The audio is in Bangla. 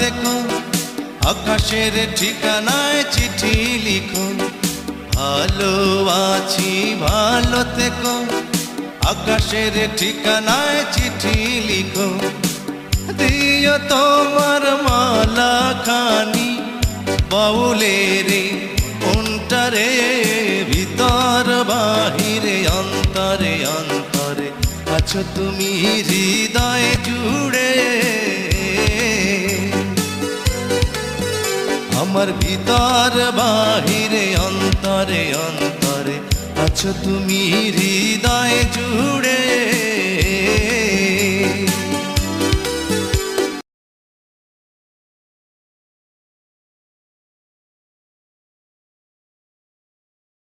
থেকো, আকাশের ঠিকানায় চিঠি লিখো। ভালো আছি ভালো থেকো, আকাশের ঠিকানায় চিঠি লিখো। দিও তোমার মালা খানি বাউলের অন্তরে, ভিতর বাহিরে অন্তরে অন্তরে আছো তুমি হৃদয় জুড়ে। আমার ভিতর বাহিরে অন্তরে অন্তরে আছো তুমি হৃদয় জুড়ে।